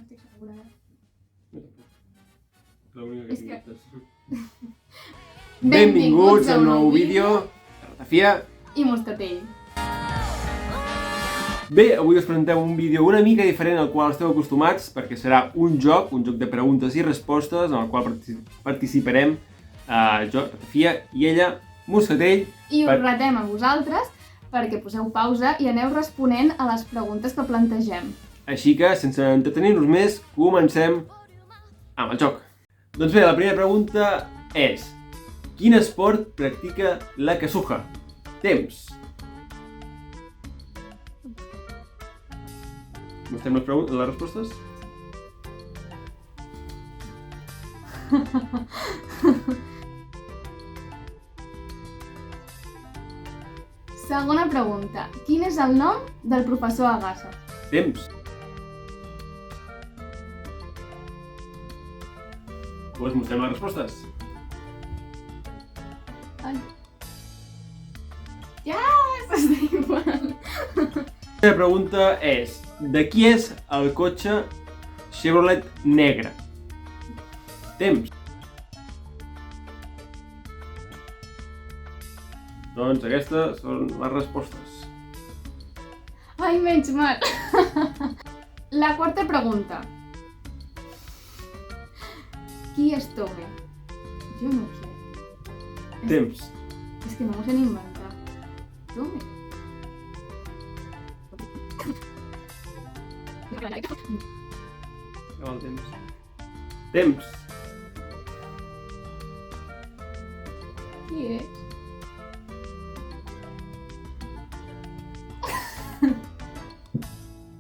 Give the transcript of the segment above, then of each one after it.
estic segura. És que... Benvinguts a un nou vídeo de Ratafia i Moscatell. Bé, avui us presentem un vídeo una mica diferent al qual esteu acostumats, perquè serà un joc de preguntes i respostes en el qual participarem jo, Ratafia, i ella, Moscatell. I us retem a vosaltres perquè poseu pausa i aneu responent a les preguntes que plantegem. Així que, sense entretenir-nos més, comencem amb el joc. Doncs bé, la primera pregunta és: quin esport practica la Kazuha? Temps. Mostrem les respostes? Segona pregunta. Quin és el nom del professor Agassa? Temps. Pues mostrem les respostes. Ai. Yes! Està igual. La pregunta és: de qui és el cotxe Chevrolet negre? Temps. Doncs aquestes són les respostes. Ai, menys mal. La quarta pregunta. Qui és Tome? Jo no ho sé. Temps. És que no m'ho sé ni inventar. Tome. Acaba el temps. Temps. Qui és?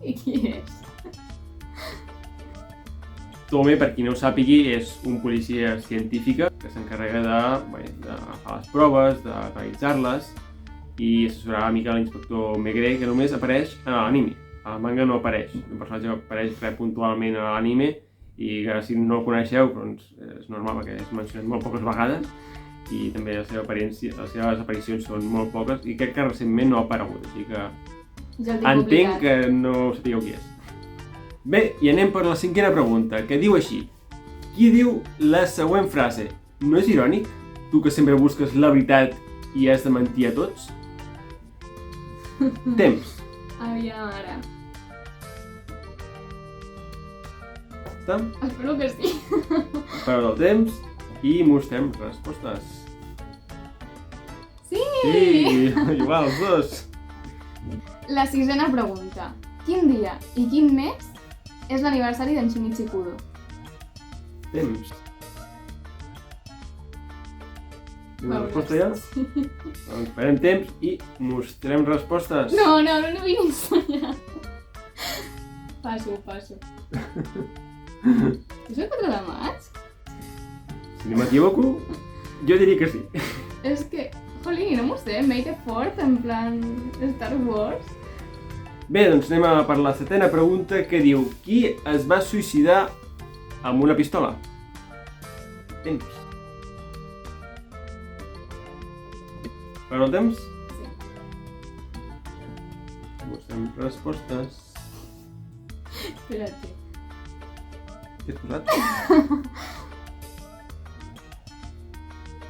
I qui és? Tome, per qui no ho sàpigui, és un policia científica que s'encarrega d'agafar les proves, de realitzar-les i assessorar una mica l'inspector Megre, que només apareix en l'anime. A la manga no apareix, un personatge que apareix puntualment a l'anime i que si no el coneixeu doncs és normal perquè és mencionat molt poques vegades i també les seves aparicions són molt poques i crec que recentment no ha aparegut, així que entenc que no sapigueu qui és. Bé, i anem per la cinquena pregunta, que diu així: qui diu la següent frase? No és irònic? Tu que sempre busques la veritat i has de mentir a tots? Temps. Aviam ara. Està? Espero que sí. Pareu del temps i mostrem respostes. Sí! Sí, igual, els dos. La sisena pregunta. Quin dia i quin mes és l'aniversari d'en Shinichi Kudo? Temps. Una resposta ja? Sí. Doncs farem temps i mostrem respostes. No vinc a ensenyar. Passo. És el 4 de maig? Si no m'equivoco, jo diria que sí. És que, jolín, no m'ho sé, May the 4th, en plan Star Wars. Bé, doncs anem a per la setena pregunta, que diu: qui es va suïcidar amb una pistola? Temps. Per el temps? Sí. Mostrem respostes. Espera't. Què has posat?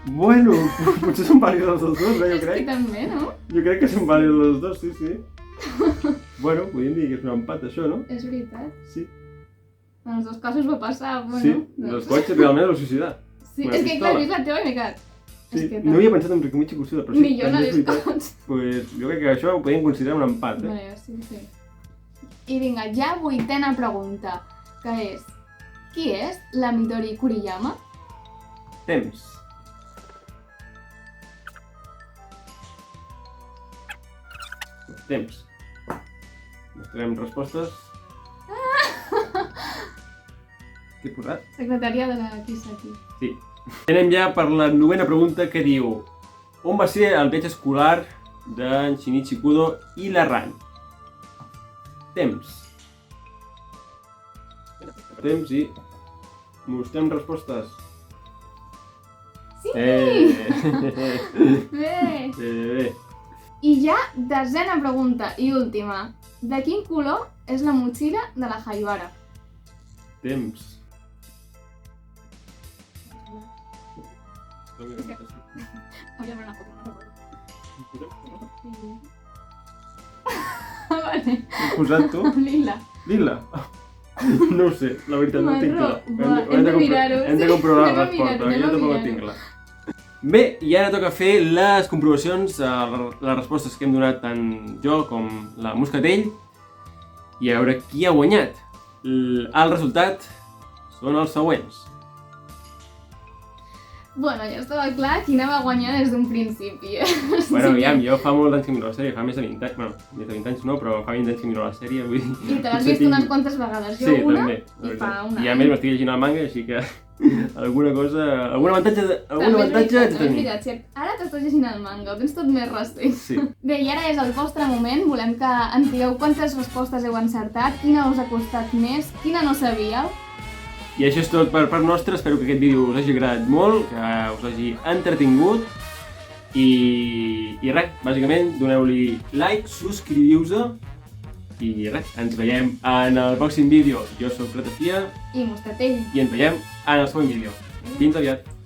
Bueno, potser són vàlids els dos, jo És que crec. també, no? Jo crec que són vàlids els dos, sí. Bueno, podríem dir que és un empat, això, no? És veritat. Sí. En els dos casos va passar, bueno. Sí, el cotxe realment el va suïcidar. Sí, Una és que clar, pistola. he vist la teva i m'he quedat. Sí, És que no havia pensat en Rikumichi Kusuda, però sí, Millor no també és veritat. discots. Pues jo crec que això ho podem considerar un empat, eh? Vale, sí. I vinga, ja vuitena pregunta, que és: qui és la Midori Kuriyama? Temps. Temps. Mostrem respostes. Què he posat? Secretària de la Kisaki. Sí. Anem ja per la novena pregunta, que diu: on va ser el viatge escolar d'en Shinichi Kudo i la Ran? Temps. Temps i mostrem respostes. Sí! Bé! Bé. I ja, desena pregunta i última. De quin color és la motxilla de la Haibara? Temps. Hauria una foto, no vale. He posat tu? Lila. Lila? No ho sé, la veritat, no tinc clar. Hem de mirar-ho. Hem de comprovar la Anem a resposta, mirar-ho, jo tampoc ho tinc clar. Bé, i ara toca fer les comprovacions a les respostes que hem donat tant jo com la Moscatell i a veure qui ha guanyat. El resultat són els següents. Bueno, ja estava clar qui anava a guanyar des d'un principi. Bueno, aviam, jo fa molt d'anys que miro la sèrie, fa més de 20 anys, bueno, més de 20 anys no, però fa 20 anys que miro la sèrie, vull dir... I te l'has vist unes quantes vegades, jo sí, una també, i fa un any. I a més m'estic llegint el manga, així que alguna cosa, algun avantatge ets de tenir. Mira, si ara t'estàs llegint el manga, ho tens tot més recent. Sí. Bé, i ara és el vostre moment, volem que ens digueu quantes respostes heu encertat, quina us ha costat més, quina no sabíeu. I això és tot per part nostra, espero que aquest vídeo us hagi agradat molt, que us hagi entretingut i res, bàsicament doneu-li like, subscriviu-se i res, ens veiem en el pròxim vídeo. Jo soc Ratafia I Moscatell. i ens veiem en el següent vídeo. Fins aviat!